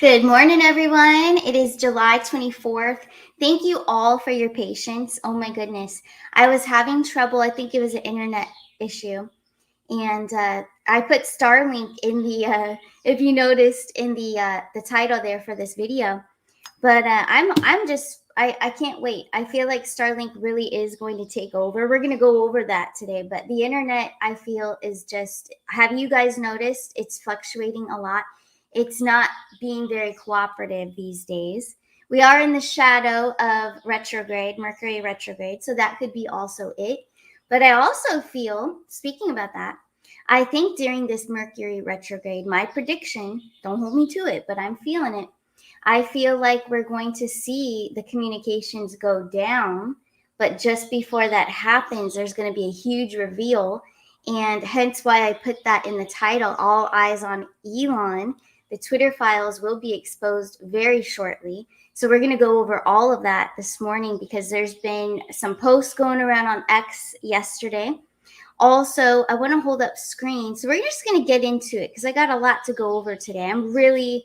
Good morning, everyone. It is July 24th. Thank you all for your patience. Oh my goodness. I was having trouble. I think it was an internet issue. And I put Starlink in if you noticed in the title there for this video. But I can't wait. I feel like Starlink really is going to take over. We're going to go over that today. But the internet, I feel, is just, have you guys noticed it's fluctuating a lot? It's not being very cooperative these days. We are in the shadow of retrograde, Mercury retrograde. So that could be also it. But I also feel, speaking about that, I think during this Mercury retrograde, my prediction, don't hold me to it, but I'm feeling it. I feel like we're going to see the communications go down, but just before that happens, there's going to be a huge reveal. And hence why I put that in the title, All Eyes on Elon. The Twitter files will be exposed very shortly. So we're going to go over all of that this morning because there's been some posts going around on X yesterday. Also, I want to hold up screen. So we're just going to get into it because I got a lot to go over today. I'm really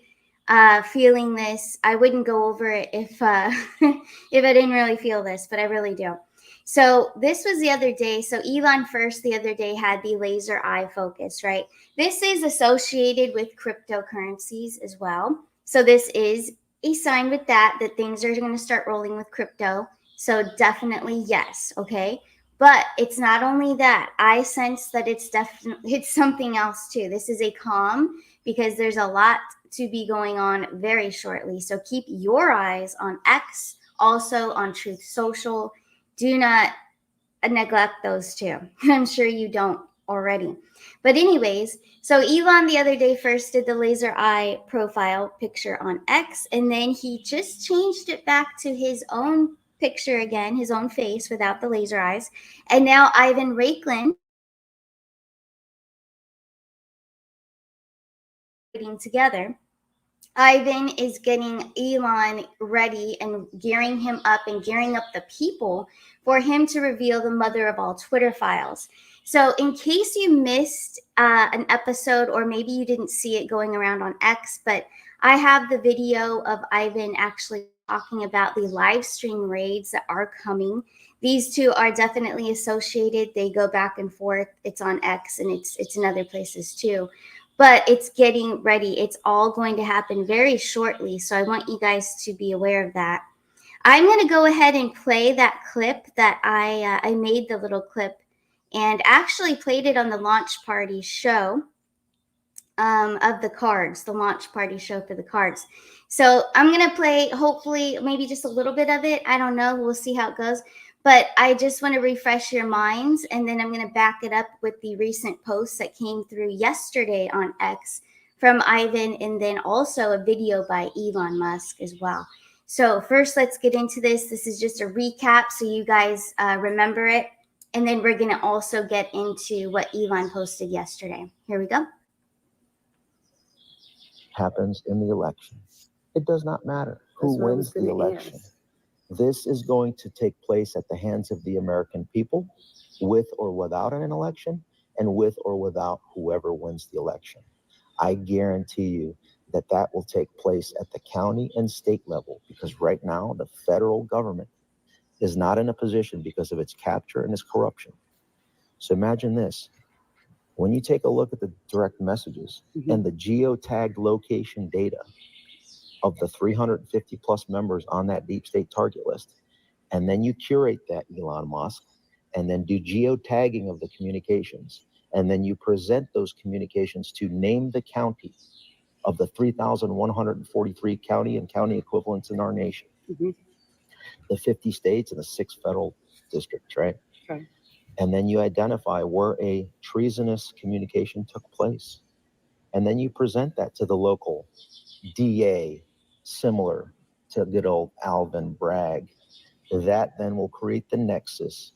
feeling this. I wouldn't go over it if if I didn't really feel this, but I really do. So this was the other day. So Elon first the other day had the laser eye focus, right? This is associated with cryptocurrencies as well. So this is a sign with that things are going to start rolling with crypto. So definitely yes, okay? But it's not only that. I sense that it's something else too. This is a calm because there's a lot to be going on very shortly. So keep your eyes on X, also on Truth Social. Do not neglect those two. I'm sure you don't already. But anyways, so Elon the other day first did the laser eye profile picture on X, and then he just changed it back to his own picture again, his own face without the laser eyes. And now Ivan Raiklin together. Ivan is getting Elon ready and gearing him up and gearing up the people for him to reveal the mother of all Twitter files. So, in case you missed an episode or maybe you didn't see it going around on X, but I have the video of Ivan actually talking about the live stream raids that are coming. These two are definitely associated. They go back and forth. It's on X and it's in other places too. But it's getting ready. It's all going to happen very shortly. So I want you guys to be aware of that. I'm going to go ahead and play that clip that I made the little clip and actually played it on the launch party show of the cards, the launch party show for the cards. So I'm going to play, hopefully, maybe just a little bit of it. I don't know. We'll see how it goes. But I just want to refresh your minds, and then I'm going to back it up with the recent posts that came through yesterday on X from Ivan, and then also a video by Elon Musk as well. So first, let's get into this. This is just a recap so you guys remember it. And then we're going to also get into what Elon posted yesterday. Here we go. Happens in the election. It does not matter who wins the election. This is going to take place at the hands of the American people, with or without an election, and with or without whoever wins the election. I guarantee you that that will take place at the county and state level, because right now the federal government is not in a position because of its capture and its corruption. So imagine this. When you take a look at the direct messages and the geotagged location data of the 350 plus members on that deep state target list, and then you curate that, Elon Musk, and then do geotagging of the communications, and then you present those communications to name the county of the 3,143 county and county equivalents in our nation, the 50 states and the 6 federal districts, right? Okay. And then you identify where a treasonous communication took place. And then you present that to the local DA, similar to good old Alvin Bragg. That then will create the nexus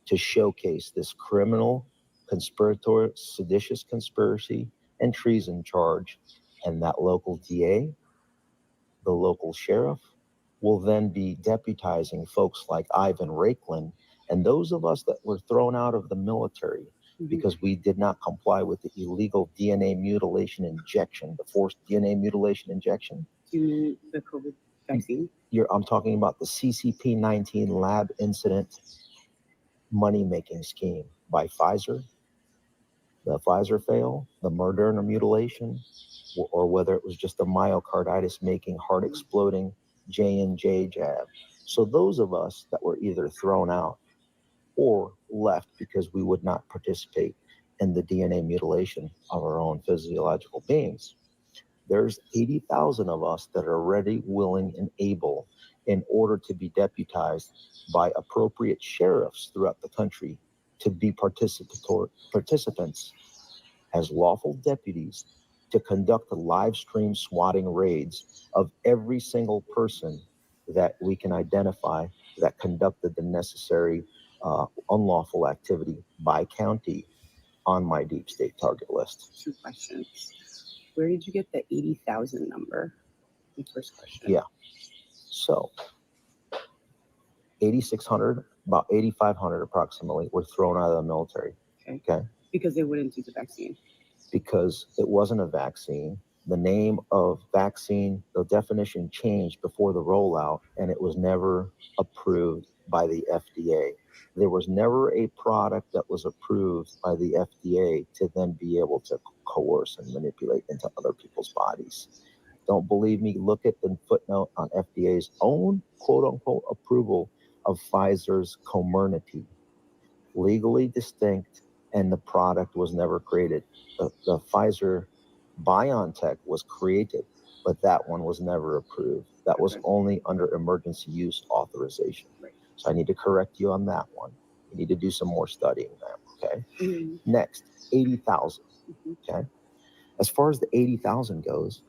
to showcase this criminal, conspiratorial, seditious conspiracy and treason charge. And that local DA, the local sheriff, will then be deputizing folks like Ivan Raiklin and those of us that were thrown out of the military because we did not comply with the illegal DNA mutilation injection, the forced DNA mutilation injection. Do you mean the COVID vaccine? I'm talking about the CCP-19 lab incident money-making scheme by Pfizer, the Pfizer fail, the Moderna mutilation, or whether it was just a myocarditis-making, heart-exploding J&J jab. So those of us that were either thrown out or left because we would not participate in the DNA mutilation of our own physiological beings, there's 80,000 of us that are ready, willing, and able in order to be deputized by appropriate sheriffs throughout the country to be participants as lawful deputies to conduct the live stream swatting raids of every single person that we can identify that conducted the necessary unlawful activity by county on my deep state target list. 2 questions. Where did you get the 80,000 number? The first question. Yeah. So 8,600, about 8,500 approximately, were thrown out of the military. Okay. Because they wouldn't do the vaccine. Because it wasn't a vaccine. The name of vaccine, the definition changed before the rollout, and it was never approved by the FDA. There was never a product that was approved by the FDA to then be able to coerce and manipulate into other people's bodies. Don't believe me? Look at the footnote on FDA's own quote-unquote approval of Pfizer's Comirnaty. Legally distinct, and the product was never created. The Pfizer BioNTech was created, but that one was never approved. That was only under emergency use authorization. So I need to correct you on that one. You need to do some more studying there, okay? Next, 80,000, okay? As far as the 80,000 goes,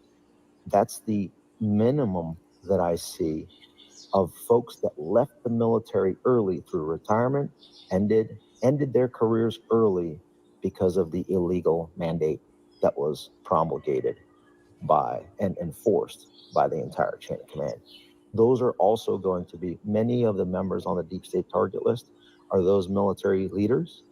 that's the minimum that I see of folks that left the military early through retirement, ended their careers early because of the illegal mandate that was promulgated by and enforced by the entire chain of command. Those are also going to be, many of the members on the deep state target list are those military leaders,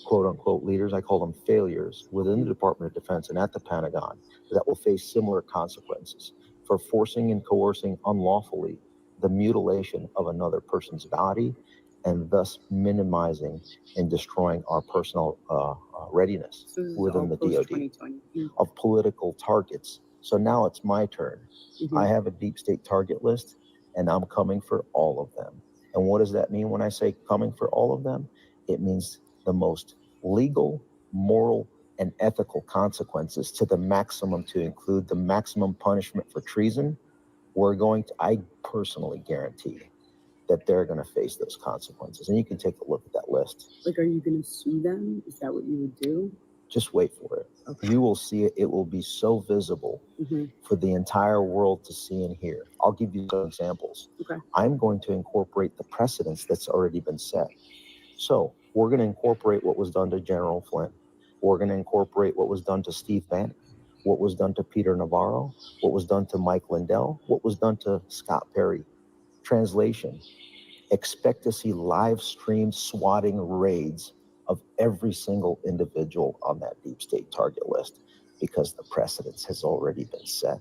quote unquote leaders, I call them failures, within the Department of Defense and at the Pentagon that will face similar consequences for forcing and coercing unlawfully the mutilation of another person's body, and thus minimizing and destroying our personal readiness within the DoD of political targets. So now it's my turn. I have a deep state target list, and I'm coming for all of them. And what does that mean when I say coming for all of them? It means the most legal, moral, and ethical consequences to the maximum, to include the maximum punishment for treason. I personally guarantee that they're going to face those consequences. And you can take a look at that list. Like, are you going to sue them? Is that what you would do? Just wait for it. Okay. You will see it. It will be so visible for the entire world to see and hear. I'll give you some examples. Okay. I'm going to incorporate the precedents that's already been set. So we're going to incorporate what was done to General Flynn. We're going to incorporate what was done to Steve Bannon, what was done to Peter Navarro, what was done to Mike Lindell, what was done to Scott Perry. Translation: expect to see live stream swatting raids of every single individual on that deep state target list, because the precedence has already been set.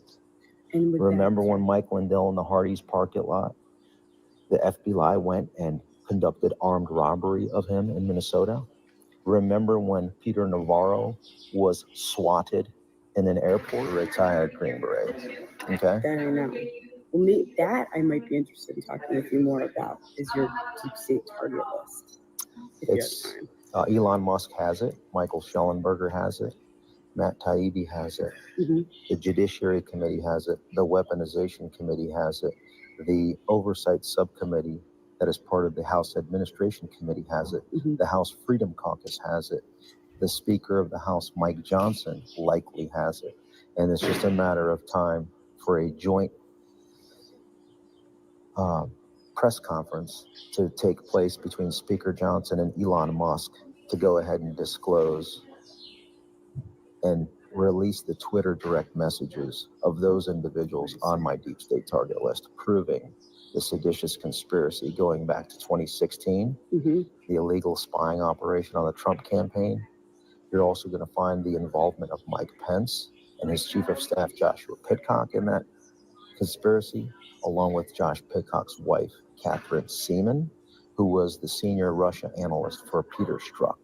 And remember when Mike Lindell in the Hardee's parking lot, the FBI went and conducted armed robbery of him in Minnesota? Remember when Peter Navarro was swatted in an airport? Retired Green Beret. Okay. That I know. Well, that I might be interested in talking with you more about, is your deep state target list. If you have time. Elon Musk has it. Michael Schellenberger has it. Matt Taibbi has it. The Judiciary Committee has it. The Weaponization Committee has it. The Oversight Subcommittee that is part of the House Administration Committee has it. The House Freedom Caucus has it. The Speaker of the House, Mike Johnson, likely has it. And it's just a matter of time for a joint press conference to take place between Speaker Johnson and Elon Musk to go ahead and disclose and release the Twitter direct messages of those individuals on my deep state target list, proving the seditious conspiracy going back to 2016, the illegal spying operation on the Trump campaign. You're also going to find the involvement of Mike Pence and his chief of staff, Joshua Pitcock, in that conspiracy, along with Josh Pitcock's wife, Catherine Seaman, who was the senior Russia analyst for Peter Strzok,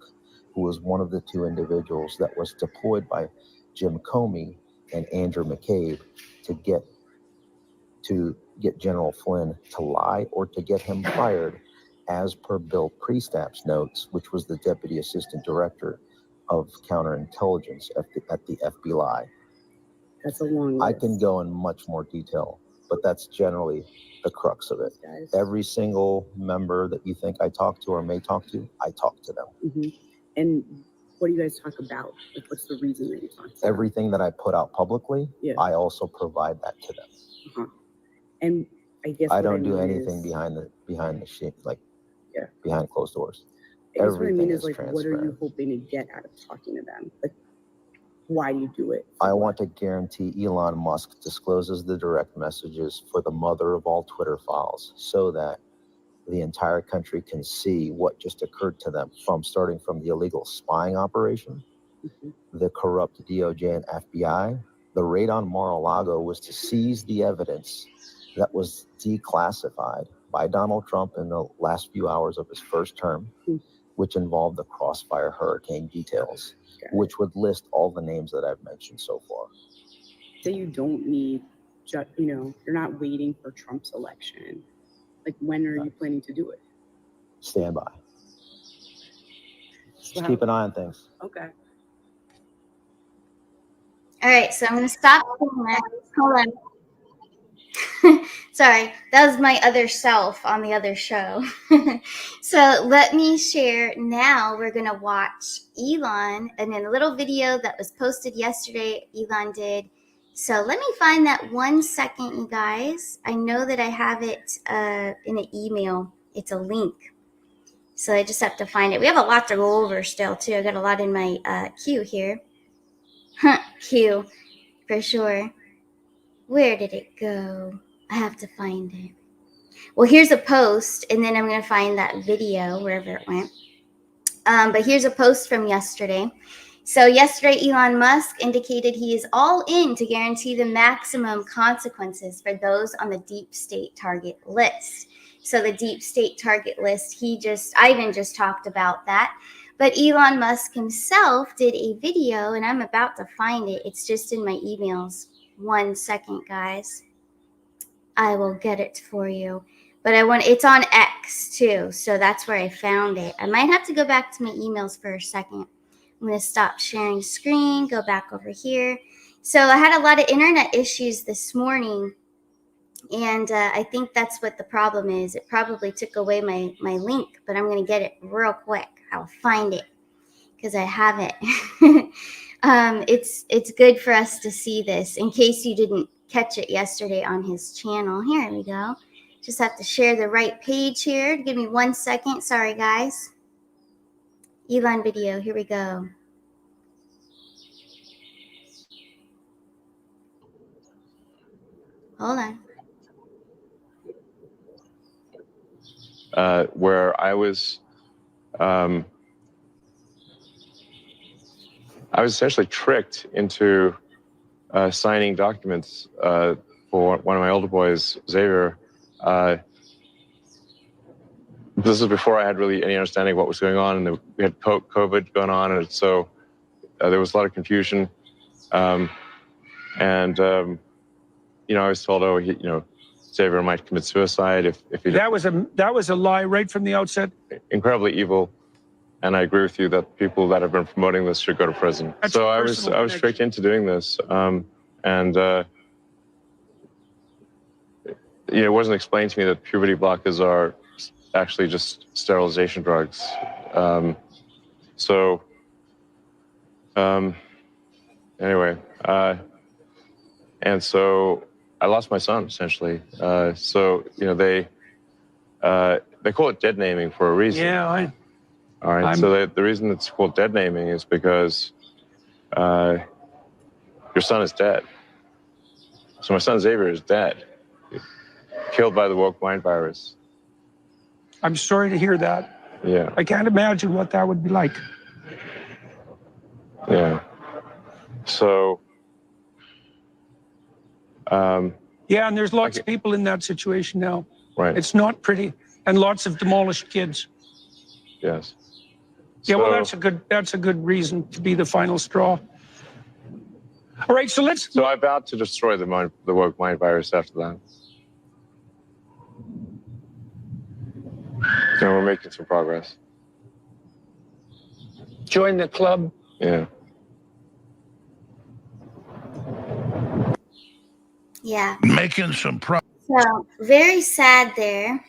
who was one of the two individuals that was deployed by Jim Comey and Andrew McCabe to get General Flynn to lie or to get him fired, as per Bill Priestap's notes, which was the deputy assistant director of counterintelligence at the FBI. That's a long list. I can go in much more detail, but that's generally the crux of it. Every single member that you think I talk to or may talk to, I talk to them. And what do you guys talk about? Like, what's the reason that you talk to them? Everything that I put out publicly, I also provide that to them. And I guess I don't do anything behind the shit, like behind closed doors. Everything what I mean is like, what are you hoping to get out of talking to them? Like, why do you do it? I want to guarantee Elon Musk discloses the direct messages for the mother of all Twitter files, so that the entire country can see what just occurred to them, starting from the illegal spying operation, the corrupt DOJ and FBI. The raid on Mar-a-Lago was to seize the evidence that was declassified by Donald Trump in the last few hours of his first term, which involved the Crossfire hurricane details, which would list all the names that I've mentioned so far. So you don't need, you're not waiting for Trump's election. Like, when are you planning to do it? Stand by. Just keep an eye on things. Okay. All right, so I'm going to stop. Hold on. Sorry, that was my other self on the other show. So let me share now. We're going to watch Elon and in a little video that was posted yesterday, Elon did. So let me find that 1 second, you guys. I know that I have it in an email. It's a link. So I just have to find it. We have a lot to go over still, too. I got a lot in my queue here. Queue, for sure. Where did it go? I have to find it. Well, here's a post, and then I'm going to find that video, wherever it went. But here's a post from yesterday. So yesterday, Elon Musk indicated he is all in to guarantee the maximum consequences for those on the deep state target list. So the deep state target list, Ivan just talked about that. But Elon Musk himself did a video, and I'm about to find it. It's just in my emails. 1 second, guys. I will get it for you. But it's on X too, so that's where I found it. I might have to go back to my emails for a second. I'm going to stop sharing screen, go back over here. So I had a lot of internet issues this morning, and I think that's what the problem is. It probably took away my link, but I'm going to get it real quick. I'll find it because I have it. It's good for us to see this in case you didn't catch it yesterday on his channel. Here we go. Just have to share the right page here. Give me 1 second. Sorry, guys. Elon video. Here we go. Hold on. Where I was essentially tricked into signing documents for one of my older boys, Xavier. This is before I had really any understanding of what was going on, and we had COVID going on, and so there was a lot of confusion. I was told, Xavier might commit suicide if he. That was a lie right from the outset. Incredibly evil, and I agree with you that people that have been promoting this should go to prison. That's so I was tricked into doing this, it wasn't explained to me that puberty blockers are actually just sterilization drugs. Anyway, and so I lost my son essentially. They call it dead naming for a reason. Yeah, all right. So the reason it's called dead naming is because your son is dead. So my son Xavier is dead. killed by the woke mind virus. I'm sorry to hear that. Yeah. I can't imagine what that would be like. Yeah. So, yeah, and there's lots of people in that situation now. right. It's not pretty, and lots of demolished kids. Yes. Yeah, well, So- that's a good reason to be the final straw. All right, so let's. So I vowed to destroy the woke mind virus after that. And we're making some progress. Join the club. Yeah. Yeah. Making some progress. So very sad there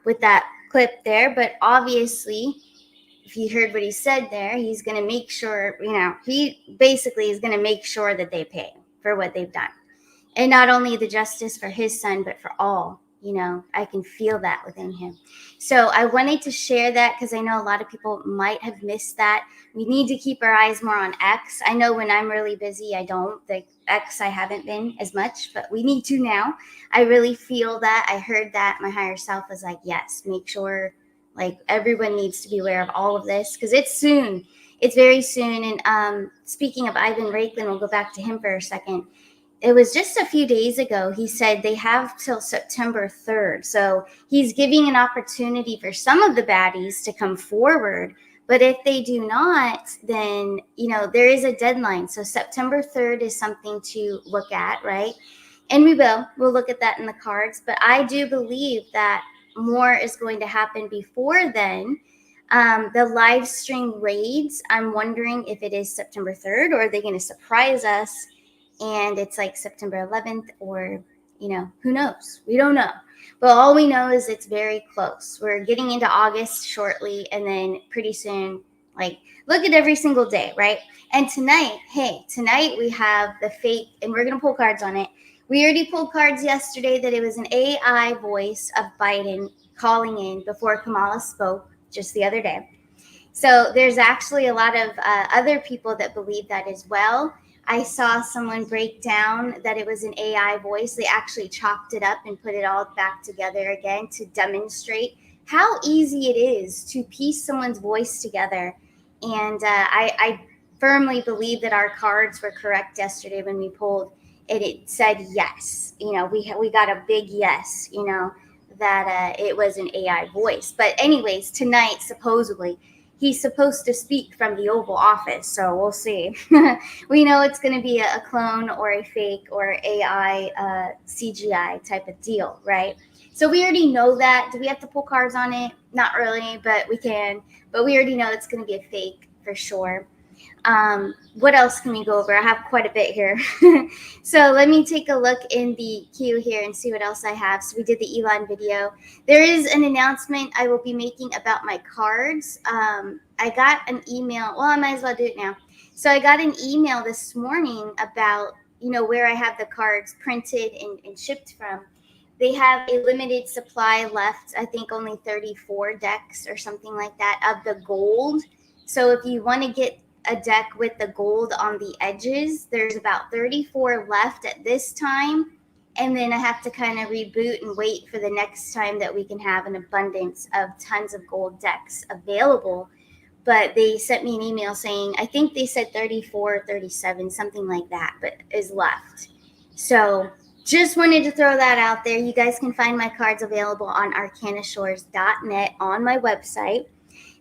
with that clip there, but obviously, if you heard what he said there, he's going to make sure, he basically is going to make sure that they pay for what they've done. And not only the justice for his son, but for all. I can feel that within him. So I wanted to share that because I know a lot of people might have missed that. We need to keep our eyes more on X. I know when I'm really busy, I don't. The X, I haven't been as much, but we need to now. I really feel that. I heard that. My higher self was like, yes, make sure everyone needs to be aware of all of this because it's soon. It's very soon. And speaking of Ivan Raiklin, we'll go back to him for a second. It was just a few days ago, he said they have till September 3rd. So he's giving an opportunity for some of the baddies to come forward. But if they do not, then, there is a deadline. So September 3rd is something to look at, right? And we'll look at that in the cards. But I do believe that more is going to happen before then. The live stream raids, I'm wondering if it is September 3rd or are they going to surprise us? And it's like September 11th or, who knows? We don't know. But all we know is it's very close. We're getting into August shortly. And then pretty soon, look at every single day, right? And tonight we have the fake, and we're going to pull cards on it. We already pulled cards yesterday that it was an AI voice of Biden calling in before Kamala spoke just the other day. So there's actually a lot of other people that believe that as well. I saw someone break down that it was an AI voice. They actually chopped it up and put it all back together again to demonstrate how easy it is to piece someone's voice together. And I firmly believe that our cards were correct yesterday when we pulled it. It said yes. We got a big yes, that it was an AI voice. But anyways, tonight, supposedly, he's supposed to speak from the Oval Office, so we'll see. We know it's going to be a clone or a fake or AI CGI type of deal, right? So we already know that. Do we have to pull cards on it? Not really, but we can. But we already know it's going to be a fake for sure. What else can we go over? I have quite a bit here. So let me take a look in the queue here and see what else I have. So we did the Elon video. There is an announcement I will be making about my cards. I got an email. Well, I might as well do it now. So I got an email this morning about, where I have the cards printed and shipped from. They have a limited supply left. I think only 34 decks or something like that of the gold. So if you want to get a deck with the gold on the edges, there's about 34 left at this time. And then I have to kind of reboot and wait for the next time that we can have an abundance of tons of gold decks available. But they sent me an email saying, I think they said 34, 37, something like that, but is left. So just wanted to throw that out there. You guys can find my cards available on arcanashores.net on my website.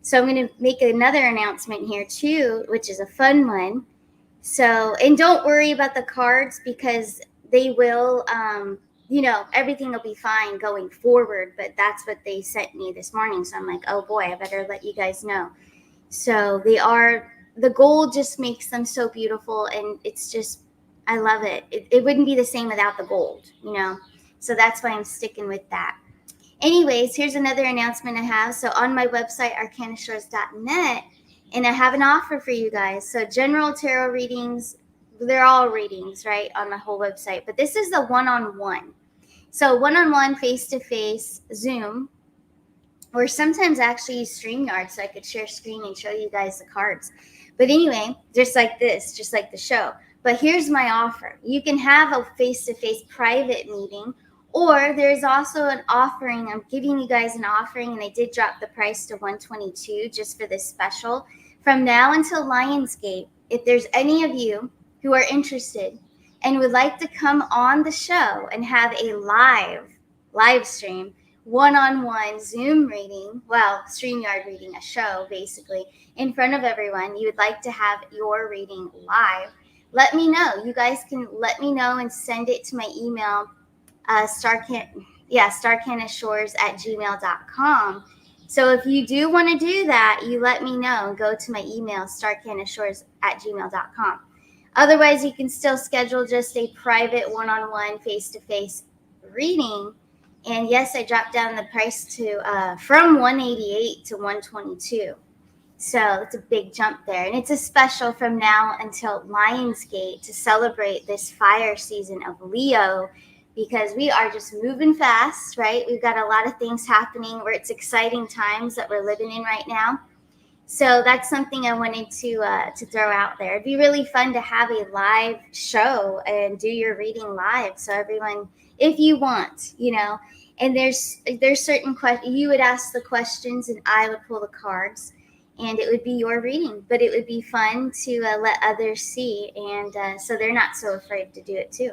So I'm going to make another announcement here too, which is a fun one. So, and don't worry about the cards because they will, everything will be fine going forward. But that's what they sent me this morning. So I'm like, oh boy, I better let you guys know. So the gold just makes them so beautiful. And it's just, I love it. It wouldn't be the same without the gold, So that's why I'm sticking with that. Anyways, here's another announcement I have. So on my website, arcanashores.net, and I have an offer for you guys. So general tarot readings, they're all readings, right, on my whole website. But this is the one-on-one. So one-on-one, face-to-face, Zoom, or sometimes I actually use StreamYard so I could share screen and show you guys the cards. But anyway, just like this, just like the show. But here's my offer. You can have a face-to-face private meeting, Or there's also an offering. I'm giving you guys an offering, and I did drop the price to $122 just for this special. From now until Lionsgate, if there's any of you who are interested and would like to come on the show and have a live stream, one-on-one Zoom reading, well, StreamYard reading, a show basically, in front of everyone, you would like to have your reading live, let me know. You guys can let me know and send it to my email, starcanashores@gmail.com. So if you do want to do that, you let me know. Go to my email, starcanashores@gmail.com. Otherwise, you can still schedule just a private one-on-one face-to-face reading. And yes, I dropped down the price to from $188 to $122. So it's a big jump there. And it's a special from now until Lionsgate to celebrate this fire season of Leo, because we are just moving fast, right? We've got a lot of things happening where it's exciting times that we're living in right now. So that's something I wanted to throw out there. It'd be really fun to have a live show and do your reading live. So everyone, if you want, and there's certain questions, you would ask the questions and I would pull the cards, and it would be your reading. But it would be fun to let others see, and so they're not so afraid to do it too.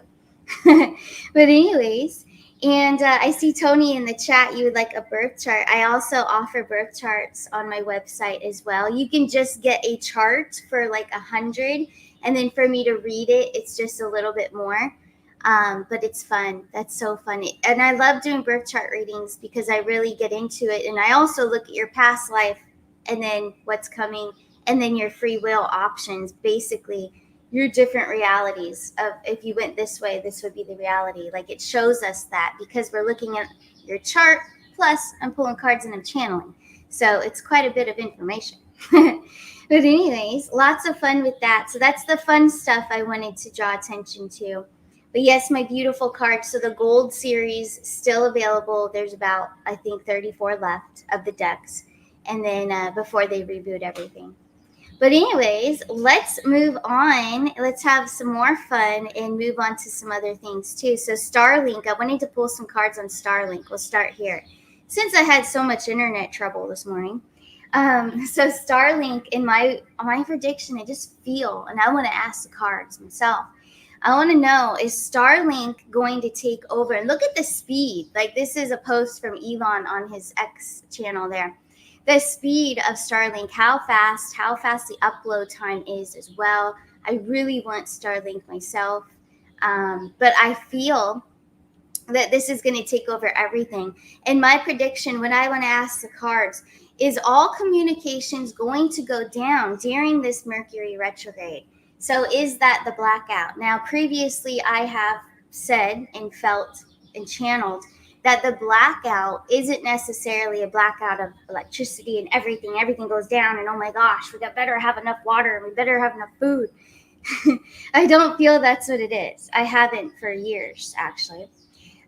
But anyways, and I see Tony in the chat, you would like a birth chart. I also offer birth charts on my website as well. You can just get a chart for like 100, and then for me to read it, it's just a little bit more. But it's fun. That's so fun. And I love doing birth chart readings because I really get into it. And I also look at your past life and then what's coming, and then your free will options, basically your different realities of if you went this way, this would be the reality. Like it shows us that because we're looking at your chart, plus I'm pulling cards and I'm channeling. So it's quite a bit of information. But anyways, lots of fun with that. So that's the fun stuff I wanted to draw attention to. But yes, my beautiful cards. So the gold series still available. There's about, I think, 34 left of the decks. And then before they reboot everything. But anyways, let's move on. Let's have some more fun and move on to some other things too. So STARLINK, I wanted to pull some cards on STARLINK. We'll start here. Since I had so much internet trouble this morning. So STARLINk, in my prediction, I just feel, and I want to ask the cards myself. I want to know, is STARLINK going to take over? And look at the speed. Like this is a post from Elon on his X channel there. The speed of STARLINK, how fast the upload time is as well. I really want STARLINK myself, but I feel that this is going to take over everything. And my prediction, when I want to ask the cards, is all communications going to go down during this Mercury retrograde? So is that the blackout? Now, previously I have said and felt and channeled that the blackout isn't necessarily a blackout of electricity and everything goes down and oh my gosh, we better have enough water and we better have enough food. I don't feel that's what it is. I haven't for years, actually.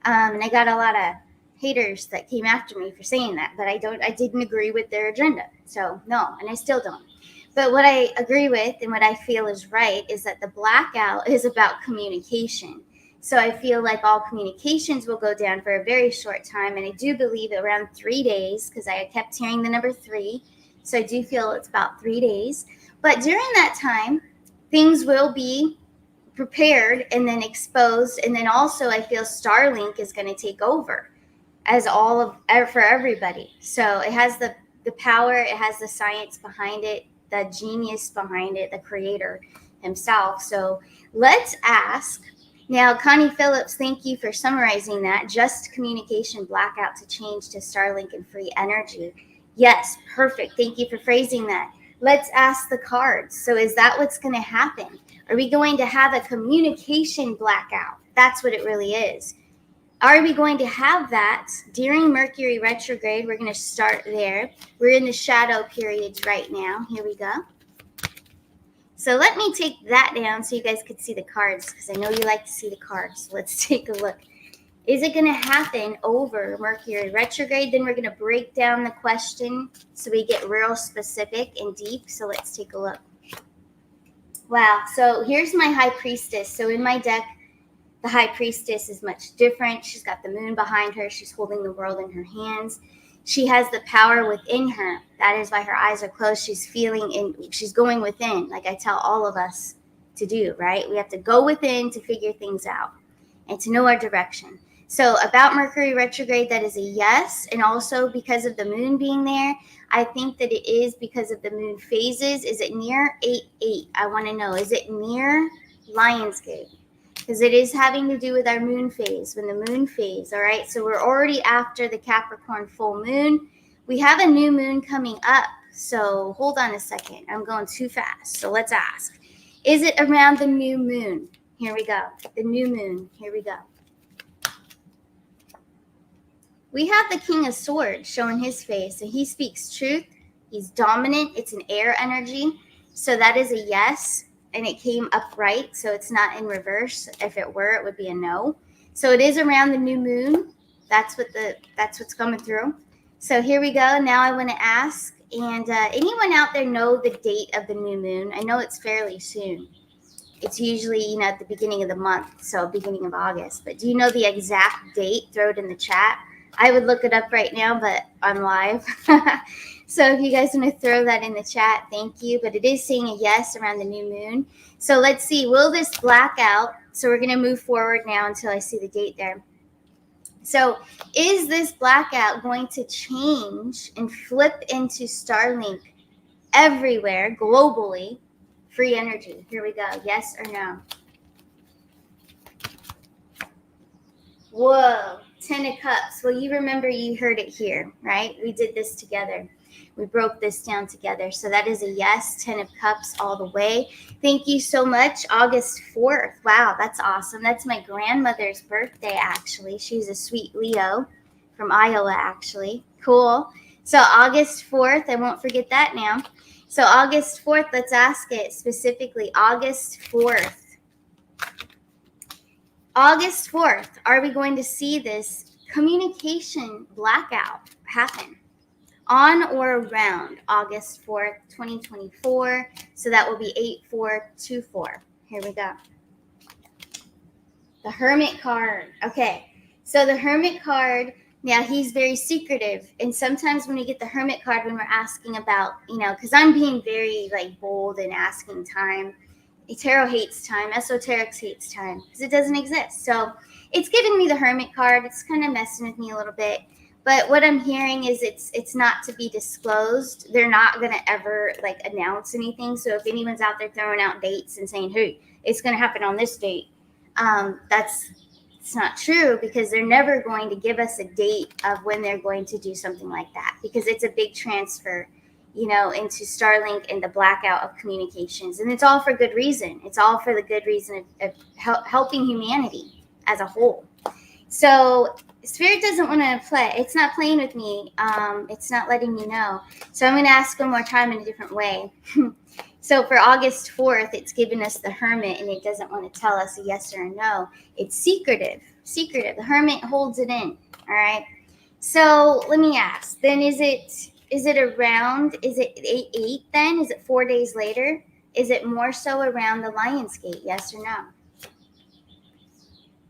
And I got a lot of haters that came after me for saying that, but I didn't agree with their agenda. So no, and I still don't. But what I agree with and what I feel is right is that the blackout is about communication. So I feel like all communications will go down for a very short time. And I do believe around 3 days, because I kept hearing the number 3. So I do feel it's about 3 days. But during that time, things will be prepared and then exposed. And then also I feel STARLINK is going to take over as for everybody. So it has the power, it has the science behind it, the genius behind it, the creator himself. So let's ask. Now, Connie Phillips, thank you for summarizing that. Just communication blackout to change to STARLINK and free energy. Yes, perfect. Thank you for phrasing that. Let's ask the cards. So is that what's going to happen? Are we going to have a communication blackout? That's what it really is. Are we going to have that during Mercury retrograde? We're going to start there. We're in the shadow periods right now. Here we go. So let me take that down so you guys could see the cards, because I know you like to see the cards. Let's take a look. Is it going to happen over Mercury retrograde? Then we're going to break down the question so we get real specific and deep. So let's take a look. Wow. So here's my High Priestess. So in my deck, The high priestess is much different. She's got the moon behind her. She's holding the world in her hands. She has the power within her. That is why her eyes are closed. She's feeling and she's going within, like I tell all of us to do, right? We have to go within to figure things out and to know our direction. So about Mercury retrograde, that is a yes. And also because of the moon being there, I think that it is because of the moon phases. Is it near 8-8? I want to know. Is it near Lionsgate? Because it is having to do with our moon phase, when the moon phase, all right? So we're already after the Capricorn full moon. We have a new moon coming up. So hold on a second. I'm going too fast. So let's ask. Is it around the new moon? Here we go. The new moon. Here we go. We have the King of Swords showing his face, and he speaks truth. He's dominant. It's an air energy. So that is a yes, and it came upright, so it's not in reverse. If it were, it would be a no. So it is around the new moon. That's what's coming through. So here we go. Now I want to ask, and anyone out there know the date of the new moon? I know it's fairly soon. It's usually, at the beginning of the month, so beginning of August. But do you know the exact date? Throw it in the chat. I would look it up right now, but I'm live. So if you guys want to throw that in the chat, thank you. But it is saying a yes around the new moon. So let's see. Will this blackout? So we're going to move forward now until I see the date there. So is this blackout going to change and flip into STARLINK everywhere, globally, free energy? Here we go. Yes or no? Whoa. 10 of Cups. Well, you remember you heard it here, right? We did this together. We broke this down together. So that is a yes. 10 of Cups all the way. Thank you so much. August 4th. Wow, that's awesome. That's my grandmother's birthday, actually. She's a sweet Leo from Iowa, actually. Cool. So August 4th. I won't forget that now. So August 4th, let's ask it specifically. August 4th. August 4th, are we going to see this communication blackout happen on or around August 4th, 2024? So that will be 8424. Here we go. The Hermit card. Okay, so the Hermit card, now he's very secretive. And sometimes when we get the Hermit card, when we're asking about, because I'm being very bold and asking time. Tarot hates time. Esoterics hates time because it doesn't exist. So it's giving me the Hermit card. It's kind of messing with me a little bit. But what I'm hearing is it's not to be disclosed. They're not going to ever announce anything. So if anyone's out there throwing out dates and saying, hey, it's going to happen on this date, it's not true, because they're never going to give us a date of when they're going to do something like that, because it's a big transfer into STARLINK and the blackout of communications. And it's all for good reason. It's all for the good reason of helping humanity as a whole. So Spirit doesn't want to play. It's not playing with me. It's not letting me know. So I'm going to ask one more time in a different way. So for August 4th, it's giving us the Hermit, and it doesn't want to tell us a yes or a no. It's secretive. The Hermit holds it in. All right. So let me ask, then is it around, is it 8-8 then? Is it 4 days later? Is it more so around the Lionsgate? Yes or no?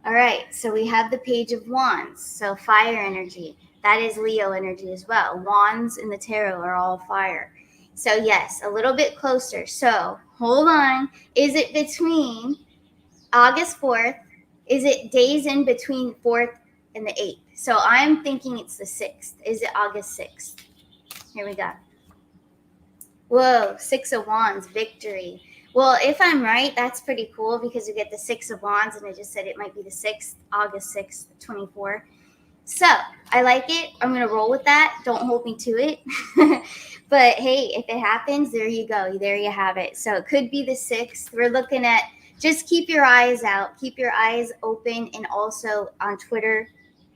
All right, so we have the Page of Wands. So fire energy. That is Leo energy as well. Wands in the tarot are all fire. So yes, a little bit closer. So hold on. Is it between August 4th? Is it days in between 4th and the 8th? So I'm thinking it's the 6th. Is it August 6th? Here we go. Whoa, 6 of Wands, victory. Well, if I'm right, that's pretty cool, because you get the 6 of Wands, and I just said it might be the 6th, August 6th, 24. So I like it. I'm going to roll with that. Don't hold me to it. But hey, if it happens, there you go. There you have it. So it could be the 6th. We're looking at, just keep your eyes out. Keep your eyes open, and also on Twitter,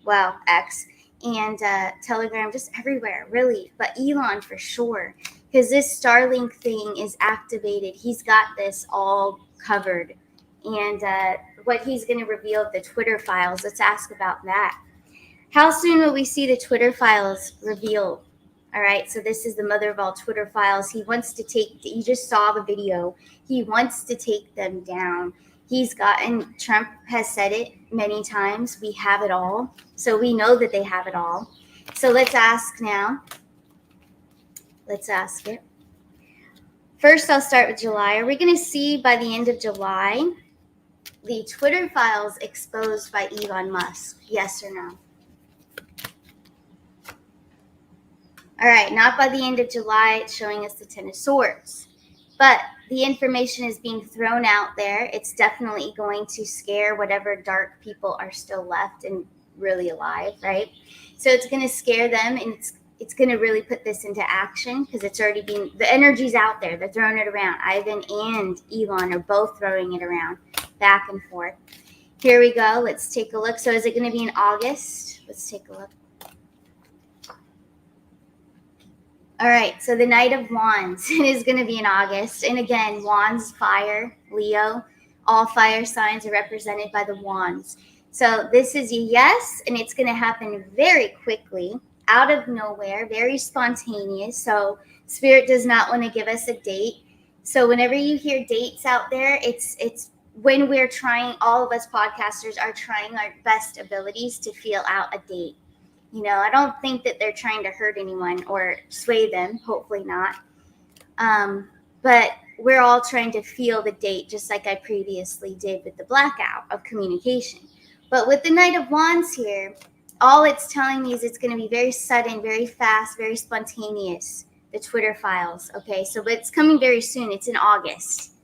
well, X, and Telegram, just everywhere, really. But Elon for sure, because this STARLINK thing is activated. He's got this all covered. And what he's going to reveal, the Twitter files, let's ask about that. How soon will we see the Twitter files revealed? All right, so this is the mother of all Twitter files. He wants to take, you just saw the video. He wants to take them down. Trump has said it many times, we have it all. So we know that they have it all. So let's ask now. Let's ask it. First, I'll start with July. Are we going to see by the end of July the Twitter files exposed by Elon Musk? Yes or no? All right, not by the end of July. It's showing us the Ten of Swords. But the information is being thrown out there. It's definitely going to scare whatever dark people are still left and really alive, right? So it's going to scare them, and it's going to really put this into action because it's already been, the energy's out there. They're throwing it around. Ivan and Elon are both throwing it around back and forth. Here we go. Let's take a look. So is it going to be in August? Let's take a look. All right, so the Knight of Wands is going to be in August. And again, Wands, fire, Leo. All fire signs are represented by the Wands. So this is a yes, and it's going to happen very quickly, out of nowhere, very spontaneous. So Spirit does not want to give us a date. So whenever you hear dates out there, it's when we're trying, all of us podcasters are trying our best abilities to feel out a date. You know, I don't think that they're trying to hurt anyone or sway them. Hopefully not. But we're all trying to feel the date, just like I previously did with the blackout of communication. But with the Knight of Wands here, all it's telling me is it's going to be very sudden, very fast, very spontaneous, the Twitter files. Okay, so but it's coming very soon. It's in August,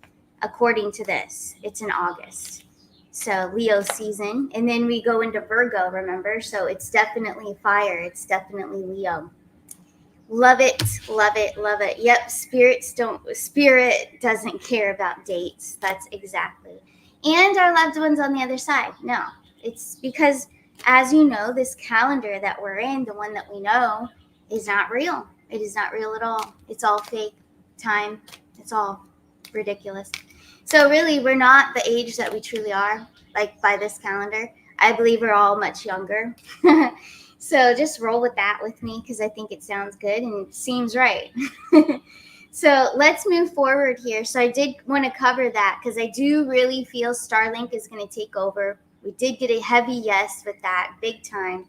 according to this. It's in August. So Leo season, and then we go into Virgo, remember? So it's definitely fire. It's definitely Leo. Love it, love it, love it. Yep, Spirit doesn't care about dates. That's exactly. And our loved ones on the other side. No, it's because, as you know, this calendar that we're in, the one that we know, is not real. It is not real at all. It's all fake time. It's all ridiculous. So really, we're not the age that we truly are, like by this calendar. I believe we're all much younger. So just roll with that with me because I think it sounds good and it seems right. So let's move forward here. So I did want to cover that because I do really feel STARLINK is going to take over. We did get a heavy yes with that, big time.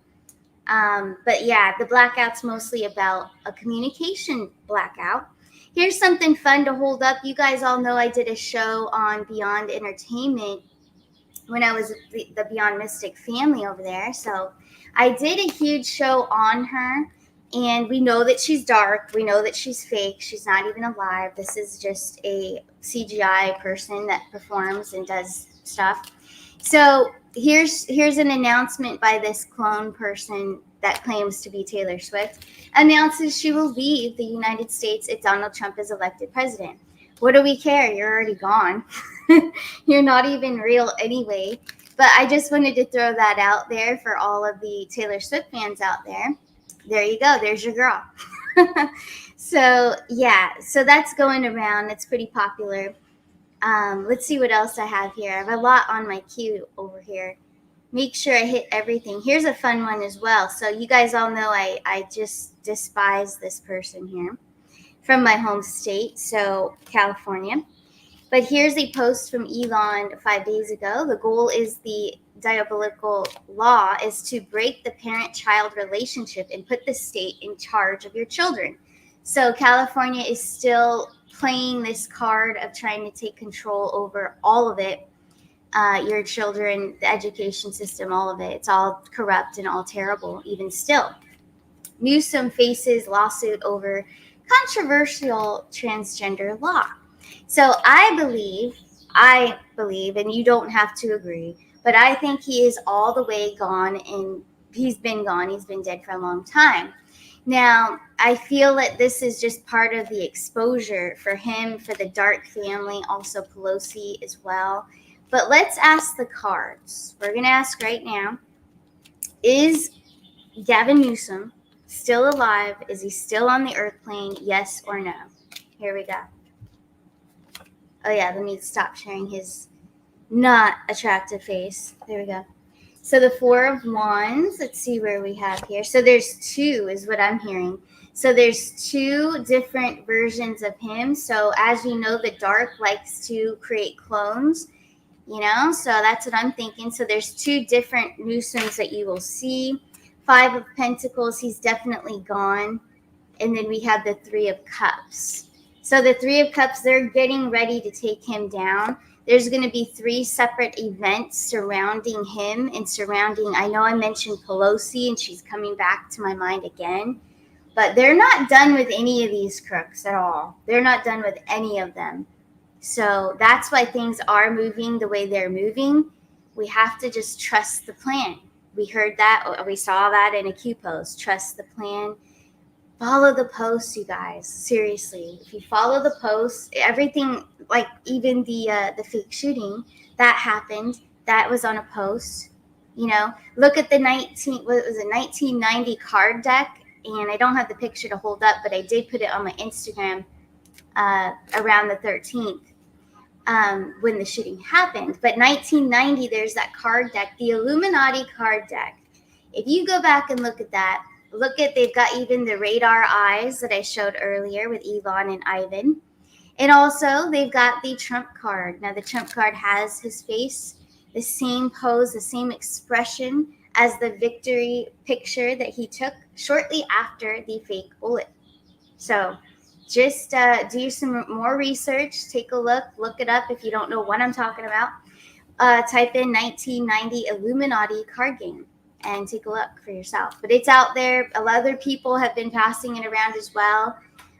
But yeah, the blackout's mostly about a communication blackout. Here's something fun to hold up. You guys all know I did a show on Beyond Entertainment when I was the Beyond Mystic family over there. So I did a huge show on her, and we know that she's dark. We know that she's fake. She's not even alive. This is just a CGI person that performs and does stuff. So here's an announcement by this clone person that claims to be Taylor Swift, announces she will leave the United States if Donald Trump is elected president. What do we care? You're already gone. You're not even real anyway. But I just wanted to throw that out there for all of the Taylor Swift fans out there. There you go. There's your girl. So, yeah. So that's going around. It's pretty popular. Let's see what else I have here. I have a lot on my queue over here. Make sure I hit everything. Here's a fun one as well. So you guys all know I just despise this person here from my home state, so California. But here's a post from Elon 5 days ago. The goal is the diabolical law is to break the parent-child relationship and put the state in charge of your children. So California is still playing this card of trying to take control over all of it. Your children, the education system, all of it. It's all corrupt and all terrible, even still. Newsom faces lawsuit over controversial transgender law. So I believe, and you don't have to agree, but I think he is all the way gone, and he's been gone. He's been dead for a long time. Now, I feel that this is just part of the exposure for him, for the Dark family, also Pelosi as well. But let's ask the cards. We're going to ask right now, is Gavin Newsom still alive? Is he still on the earth plane? Yes or no? Here we go. Oh, yeah, let me stop sharing his not attractive face. There we go. So the Four of Wands, let's see where we have here. So there's two is what I'm hearing. So there's two different versions of him. So as you know, the Dark likes to create clones. So that's what I'm thinking. So there's 2 different Newsoms that you will see. 5 of Pentacles, he's definitely gone. And then we have the 3 of Cups. So the 3 of Cups, they're getting ready to take him down. There's going to be 3 separate events surrounding him and surrounding, I know I mentioned Pelosi, and she's coming back to my mind again. But they're not done with any of these crooks at all. They're not done with any of them. So that's why things are moving the way they're moving. We have to just trust the plan. We heard that, or we saw that in a Q post. Trust the plan. Follow the posts, you guys. Seriously, if you follow the posts, everything, like even the fake shooting that happened, that was on a post. Look at the 1990 card deck, and I don't have the picture to hold up, but I did put it on my Instagram around the 13th when the shooting happened. But 1990, there's that card deck, the Illuminati card deck. If you go back and look at that, they've got even the radar eyes that I showed earlier with Elon and Ivan. And also, they've got the Trump card. Now, the Trump card has his face, the same pose, the same expression as the victory picture that he took shortly after the fake bullet. So just do some more research. Take a look it up if you don't know what I'm talking about. Type in 1990 Illuminati card game and take a look for yourself. But it's out there. A lot of other people have been passing it around as well.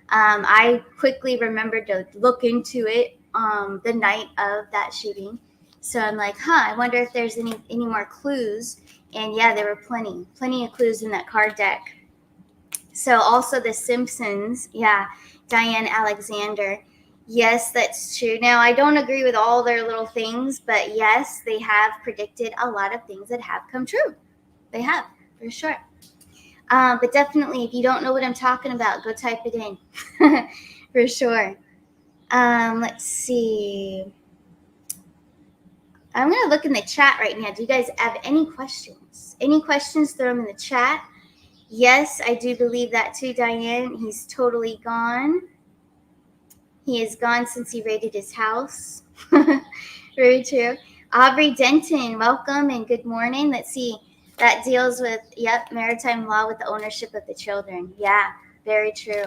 I quickly remembered to look into it the night of that shooting. So I'm like, I wonder if there's any more clues. And yeah, there were plenty of clues in that card deck. So also the Simpsons, yeah, Diane Alexander. Yes, that's true. Now, I don't agree with all their little things, but yes, they have predicted a lot of things that have come true. They have, for sure. But definitely, if you don't know what I'm talking about, go type it in, for sure. Let's see. I'm going to look in the chat right now. Do you guys have any questions? Any questions, throw them in the chat. Yes, I do believe that too, Diane. He's totally gone. He is gone since he raided his house. Very true. Aubrey Denton, welcome and good morning. Let's see. That deals with, maritime law with the ownership of the children. Yeah, very true.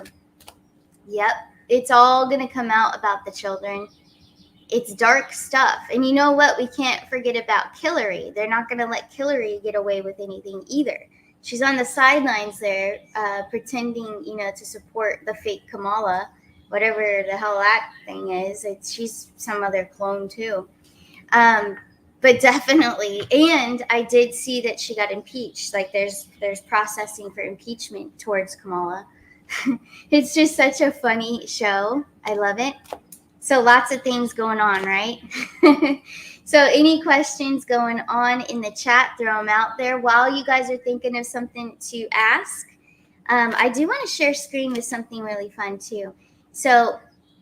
Yep. It's all going to come out about the children. It's dark stuff. And you know what? We can't forget about Hillary. They're not going to let Hillary get away with anything either. She's on the sidelines there, pretending, to support the fake Kamala, whatever the hell that thing is. She's some other clone too. But definitely, and I did see that she got impeached. Like there's processing for impeachment towards Kamala. It's just such a funny show. I love it. So lots of things going on, right? So any questions going on in the chat, throw them out there while you guys are thinking of something to ask. I do want to share screen with something really fun too. So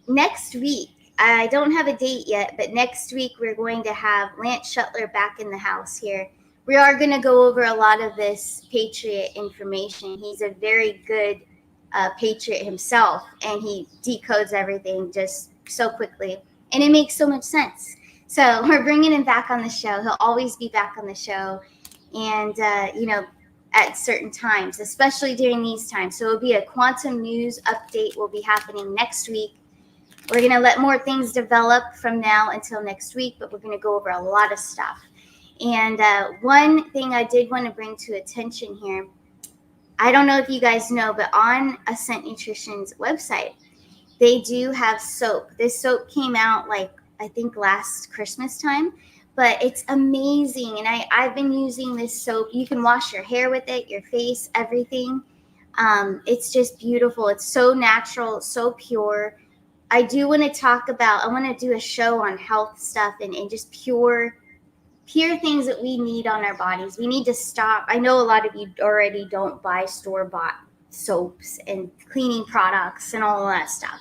next week, I don't have a date yet, but next week we're going to have Lance Shuttler back in the house here. We are going to go over a lot of this Patriot information. He's a very good Patriot himself, and he decodes everything just so quickly, and it makes so much sense. So we're bringing him back on the show. He'll always be back on the show, and at certain times, especially during these times. So it'll be a quantum news update will be happening next week. We're going to let more things develop from now until next week, but we're going to go over a lot of stuff. And one thing I did want to bring to attention here, I don't know if you guys know, but on Ascent Nutrition's website, they do have soap. This soap came out I think last Christmas time, but it's amazing. And I've been using this soap. You can wash your hair with it, your face, everything. It's just beautiful. It's so natural, so pure. I do want to I want to do a show on health stuff and just pure things that we need on our bodies. We need to stop. I know a lot of you already don't buy store-bought soaps and cleaning products and all of that stuff.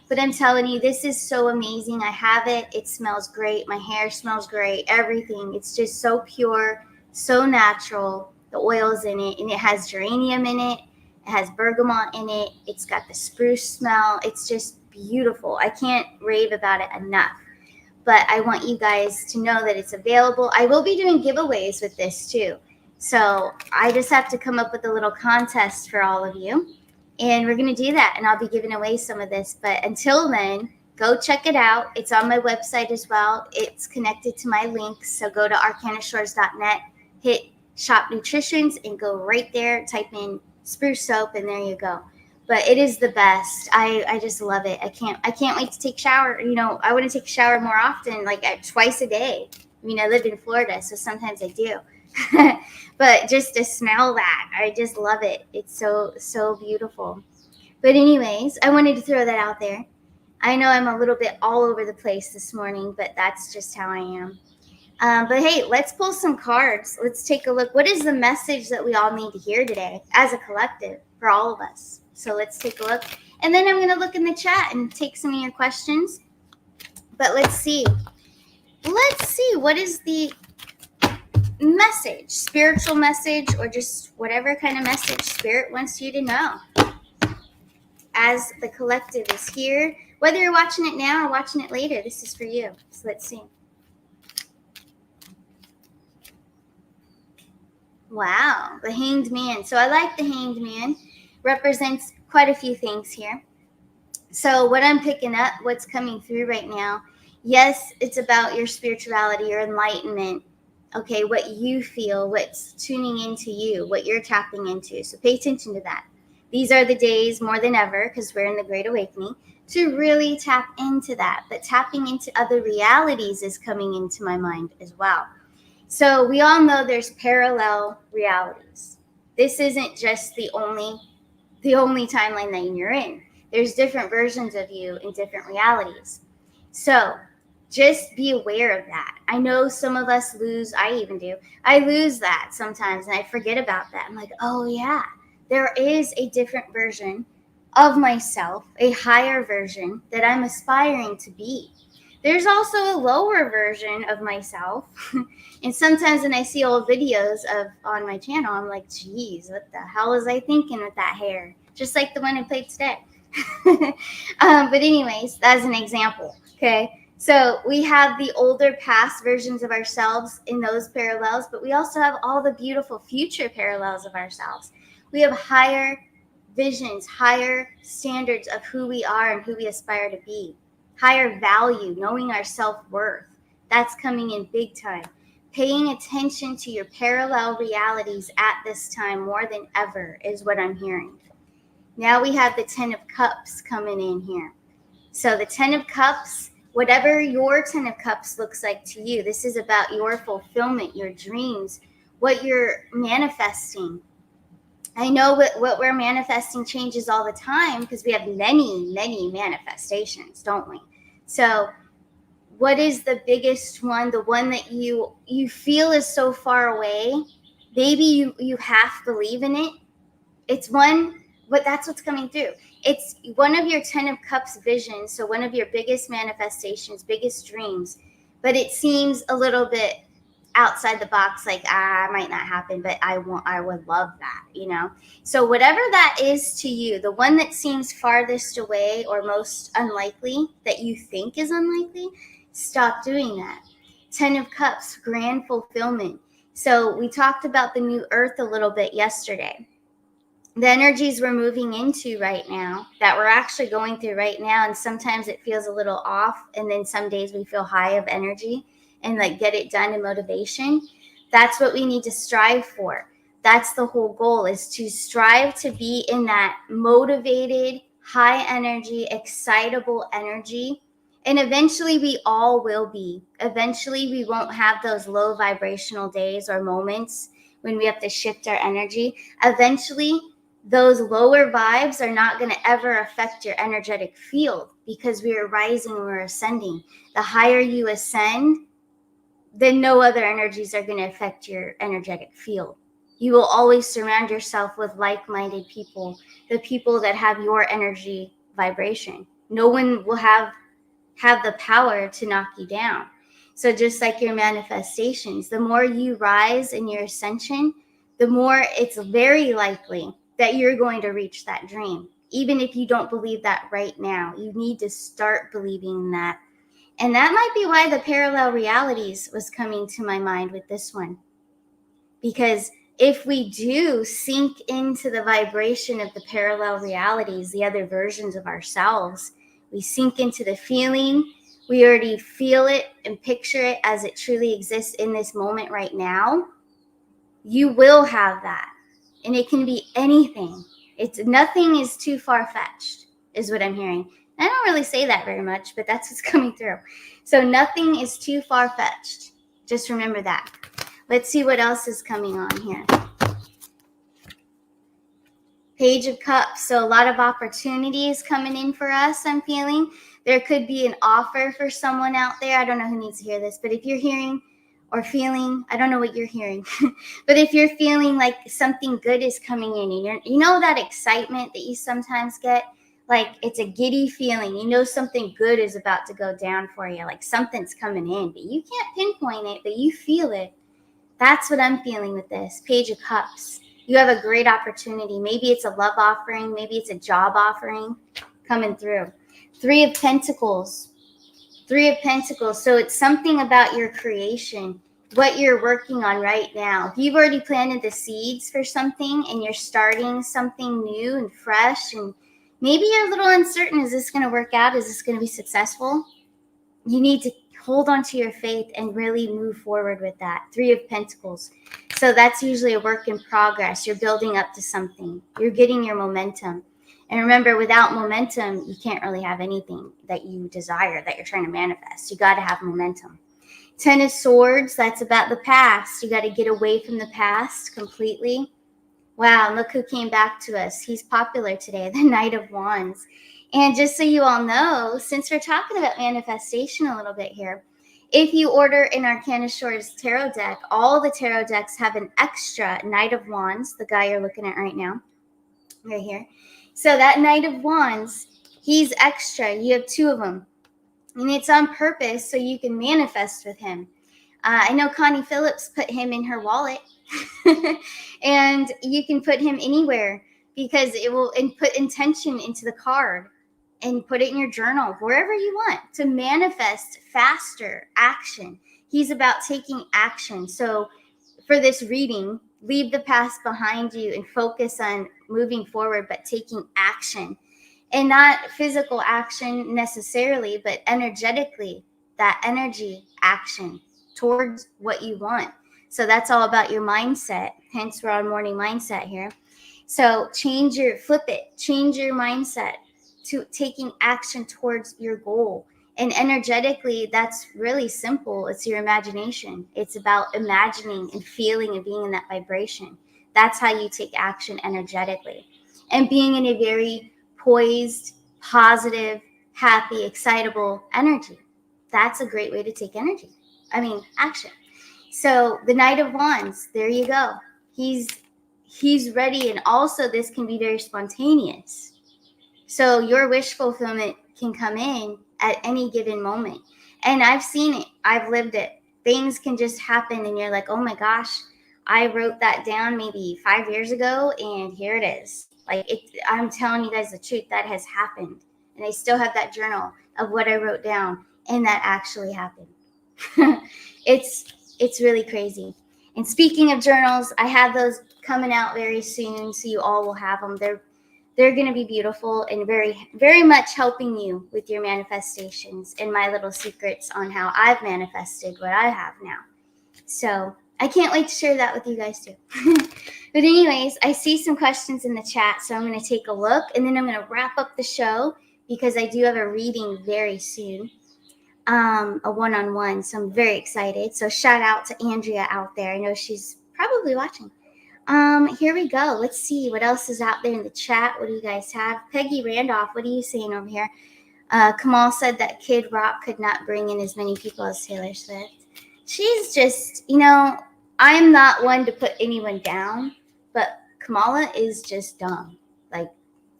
But I'm telling you, this is so amazing. I have it. It smells great. My hair smells great. Everything. It's just so pure, so natural. The oil's in it, and it has geranium in it. It has bergamot in it. It's got the spruce smell. It's just beautiful. I can't rave about it enough. but I want you guys to know that it's available. I will be doing giveaways with this too. So I just have to come up with a little contest for all of you. And we're going to do that. And I'll be giving away some of this. But until then, go check it out. It's on my website as well. It's connected to my links. So go to arcanashores.net, hit Shop Nutritions, and go right there. Type in spruce soap, and there you go. But it is the best. I just love it. I can't wait to take a shower. You know, I want to take a shower more often, like twice a day. I mean, I live in Florida, so sometimes I do. But just to smell that, I just love it. It's so beautiful. But anyways, I wanted to throw that out there. I know I'm a little bit all over the place this morning, but that's just how I am. But hey, let's pull some cards. Let's take a look. What is the message that we all need to hear today as a collective for all of us? So let's take a look. And then I'm going to look in the chat and take some of your questions. But let's see. Let's see. What is the message? Spiritual message, or just whatever kind of message Spirit wants you to know. As the collective is here, whether you're watching it now or watching it later, this is for you. So let's see. Wow, the Hanged Man. So I like the Hanged Man. Represents quite a few things here. So what I'm picking up, what's coming through right now, yes, it's about your spirituality, your enlightenment. Okay, what you feel, what's tuning into you, what you're tapping into. So pay attention to that. These are the days more than ever, because we're in the Great Awakening, to really tap into that. But tapping into other realities is coming into my mind as well. So we all know there's parallel realities. This isn't just the only timeline that you're in. There's different versions of you in different realities. So just be aware of that. I know some of us lose, I even do. I lose that sometimes and I forget about that. I'm like, oh yeah, there is a different version of myself, a higher version that I'm aspiring to be. There's also a lower version of myself. And sometimes when I see old videos on my channel, I'm like, geez, what the hell was I thinking with that hair? Just like the one I played today. But anyways, that's an example. Okay. So we have the older past versions of ourselves in those parallels, but we also have all the beautiful future parallels of ourselves. We have higher visions, higher standards of who we are and who we aspire to be. Higher value, knowing our self-worth. That's coming in big time. Paying attention to your parallel realities at this time more than ever is what I'm hearing. Now we have the 10 of Cups coming in here. So the 10 of Cups, whatever your 10 of Cups looks like to you, this is about your fulfillment, your dreams, what you're manifesting. I know what we're manifesting changes all the time because we have many, many manifestations, don't we? So what is the biggest one, the one that you feel is so far away? Maybe you half believe in it. It's one, but that's what's coming through. It's one of your 10 of Cups visions, so one of your biggest manifestations, biggest dreams, but it seems a little bit outside the box, like might not happen, but I would love that, you know. So whatever that is to you, the one that seems farthest away or most unlikely, that you think is unlikely, stop doing that. 10 of Cups, grand fulfillment. So we talked about the new earth a little bit yesterday. The energies we're moving into right now, that we're actually going through right now, and sometimes it feels a little off, and then some days we feel high of energy and like get it done in motivation. That's what we need to strive for. That's the whole goal, is to strive to be in that motivated, high energy, excitable energy. And eventually we all will be. Eventually we won't have those low vibrational days or moments when we have to shift our energy. Eventually those lower vibes are not going to ever affect your energetic field because we are rising, we're ascending. The higher you ascend, then no other energies are going to affect your energetic field. You will always surround yourself with like-minded people, the people that have your energy vibration. No one will have the power to knock you down. So just like your manifestations, the more you rise in your ascension, the more it's very likely that you're going to reach that dream. Even if you don't believe that right now, you need to start believing in that And that might be why the parallel realities was coming to my mind with this one. Because if we do sink into the vibration of the parallel realities, the other versions of ourselves, we sink into the feeling, we already feel it and picture it as it truly exists in this moment right now, you will have that. And it can be anything. Nothing is too far-fetched, is what I'm hearing. I don't really say that very much, but that's what's coming through. So nothing is too far-fetched. Just remember that. Let's see what else is coming on here. Page of Cups. So a lot of opportunities coming in for us, I'm feeling. There could be an offer for someone out there. I don't know who needs to hear this, but if you're hearing or feeling, I don't know what you're hearing, but if you're feeling like something good is coming in, and you know that excitement that you sometimes get, like it's a giddy feeling. You know something good is about to go down for you, like something's coming in, but you can't pinpoint it, but you feel it. That's what I'm feeling with this. Page of Cups. You have a great opportunity. Maybe it's a love offering. Maybe it's a job offering coming through. 3 of Pentacles. 3 of Pentacles. So it's something about your creation, what you're working on right now. If you've already planted the seeds for something and you're starting something new and fresh, and maybe you're a little uncertain, is this going to work out? Is this going to be successful? You need to hold on to your faith and really move forward with that. 3 of Pentacles. So that's usually a work in progress. You're building up to something. You're getting your momentum. And remember, without momentum, you can't really have anything that you desire, that you're trying to manifest. You got to have momentum. 10 of Swords, that's about the past. You got to get away from the past completely. Wow, look who came back to us. He's popular today, the Knight of Wands. And just so you all know, since we're talking about manifestation a little bit here, if you order an Arcana Shores tarot deck, all the tarot decks have an extra Knight of Wands, the guy you're looking at right now, right here. So that Knight of Wands, he's extra. You have 2 of them. And it's on purpose so you can manifest with him. I know Connie Phillips put him in her wallet. And you can put him anywhere because it will put intention into the card and put it in your journal, wherever you want to manifest faster action. He's about taking action. So for this reading, leave the past behind you and focus on moving forward, but taking action. And not physical action necessarily, but energetically, that energy action towards what you want. So that's all about your mindset. Hence, we're on morning mindset here. So flip it, change your mindset to taking action towards your goal. And energetically, that's really simple. It's your imagination. It's about imagining and feeling and being in that vibration. That's how you take action energetically. And being in a very poised, positive, happy, excitable energy. That's a great way to take action. So the Knight of Wands, there you go. He's ready, and also this can be very spontaneous. So your wish fulfillment can come in at any given moment. And I've seen it. I've lived it. Things can just happen and you're like, oh my gosh, I wrote that down maybe 5 years ago and here it is. I'm telling you guys the truth, that has happened. And I still have that journal of what I wrote down and that actually happened. It's really crazy. And speaking of journals, I have those coming out very soon, so you all will have them. They're going to be beautiful and very, very much helping you with your manifestations and my little secrets on how I've manifested what I have now. So I can't wait to share that with you guys too. But anyways, I see some questions in the chat, so I'm going to take a look, and then I'm going to wrap up the show because I do have a reading very soon, a one-on-one, so I'm very excited. So shout out to Andrea out there. I know she's probably watching. Here we go. Let's see what else is out there in the chat. What do you guys have? Peggy Randolph, what are you saying over here? Kamal said that Kid Rock could not bring in as many people as Taylor Swift. She's just, I am not one to put anyone down, but Kamala is just dumb.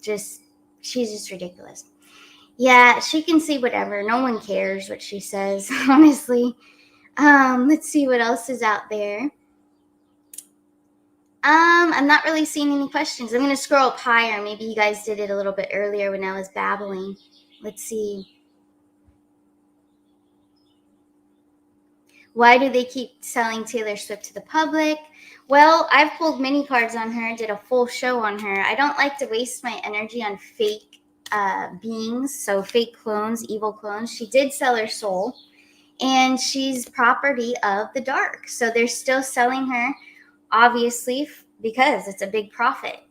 She's just ridiculous. Yeah, she can say whatever. No one cares what she says, honestly. Let's see what else is out there. I'm not really seeing any questions. I'm going to scroll up higher. Maybe you guys did it a little bit earlier when I was babbling. Let's see. Why do they keep selling Taylor Swift to the public? Well, I've pulled many cards on her, did a full show on her. I don't like to waste my energy on fake beings, so fake clones, evil clones. She did sell her soul, and she's property of the dark. So they're still selling her, obviously, because it's a big profit.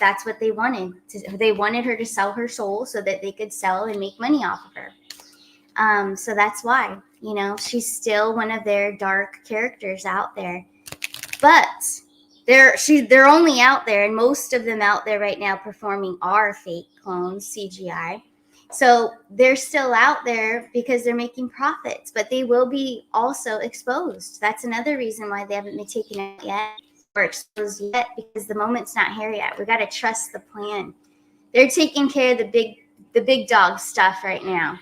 That's what they wanted. They wanted her to sell her soul so that they could sell and make money off of her. So that's why, she's still one of their dark characters out there. But they're only out there, and most of them out there right now performing are fake clones, CGI. So they're still out there because they're making profits, but they will be also exposed. That's another reason why they haven't been taken out yet or exposed yet, because the moment's not here yet. We got to trust the plan. They're taking care of the big dog stuff right now.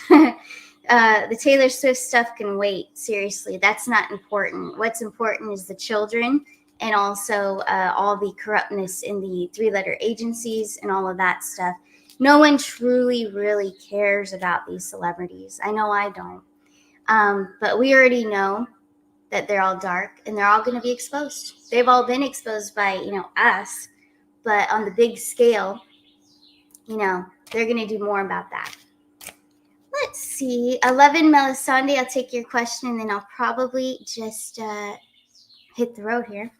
The Taylor Swift stuff can wait. Seriously, that's not important. What's important is the children, and also all the corruptness in the 3-letter agencies and all of that stuff. No one truly, really cares about these celebrities. I know I don't. But we already know that they're all dark, and they're all going to be exposed. They've all been exposed by, us. But on the big scale, they're going to do more about that. Let's see. 11 Melisande, I'll take your question, and then I'll probably just hit the road here.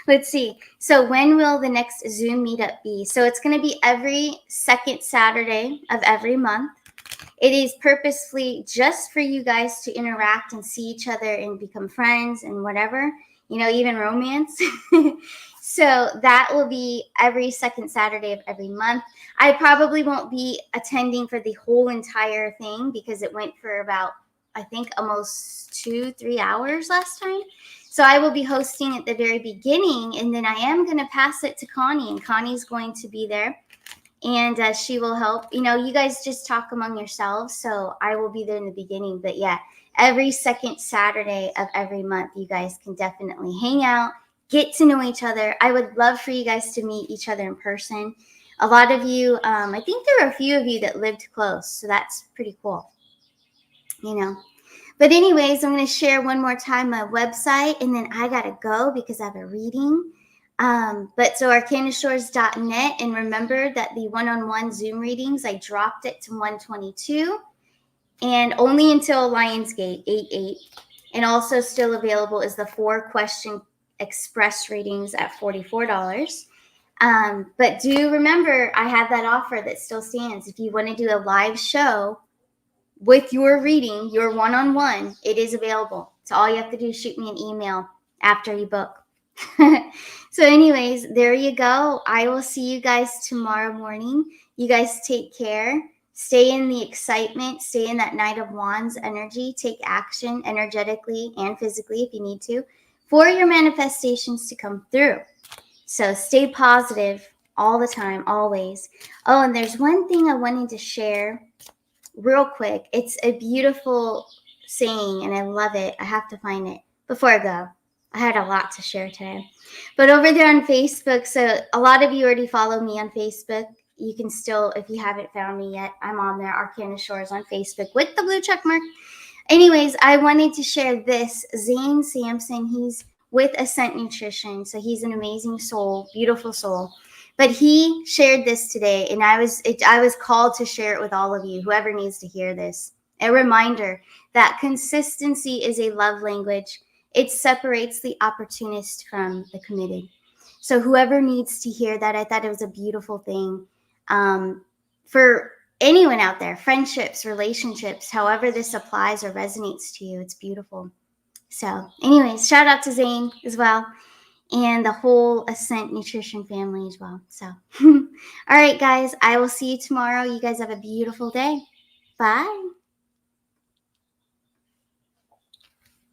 Let's see. So when will the next Zoom meetup be? So it's going to be every second Saturday of every month. It is purposefully just for you guys to interact and see each other and become friends and whatever, even romance. So that will be every second Saturday of every month. I probably won't be attending for the whole entire thing because it went for about, I think, almost 2-3 hours last time. So I will be hosting at the very beginning, and then I am going to pass it to Connie, and Connie's going to be there, and she will help. You guys just talk among yourselves, so I will be there in the beginning. But yeah, every second Saturday of every month, you guys can definitely hang out, get to know each other. I would love for you guys to meet each other in person. A lot of you, I think there were a few of you that lived close, so that's pretty cool, But anyways, I'm going to share one more time my website, and then I got to go because I have a reading. But so arcanashores.net, and remember that the one-on-one Zoom readings, I dropped it to $122, and only until Lionsgate 8/8. And also still available is the 4-question express readings at $44. But do remember, I have that offer that still stands. If you want to do a live show with your reading, your one-on-one, it is available. So all you have to do is shoot me an email after you book. So anyways, there you go. I will see you guys tomorrow morning. You guys take care. Stay in the excitement. Stay in that Knight of Wands energy. Take action energetically and physically if you need to for your manifestations to come through. So stay positive all the time, always. Oh, and there's one thing I wanted to share real quick. It's a beautiful saying, and I love it. I have to find it before I go. I had a lot to share today. But over there on Facebook, so a lot of you already follow me on Facebook. You can still, if you haven't found me yet, I'm on there, Arcana Shores on Facebook with the blue check mark. Anyways, I wanted to share this. Zane Sampson, he's with Ascent Nutrition. So he's an amazing soul, beautiful soul. But he shared this today, and I was called to share it with all of you, whoever needs to hear this. A reminder that consistency is a love language. It separates the opportunist from the committed. So whoever needs to hear that, I thought it was a beautiful thing. For anyone out there, friendships, relationships, however this applies or resonates to you, it's beautiful. So anyways, shout out to Zane as well, and the whole Ascent Nutrition family as well. So, all right, guys, I will see you tomorrow. You guys have a beautiful day. Bye.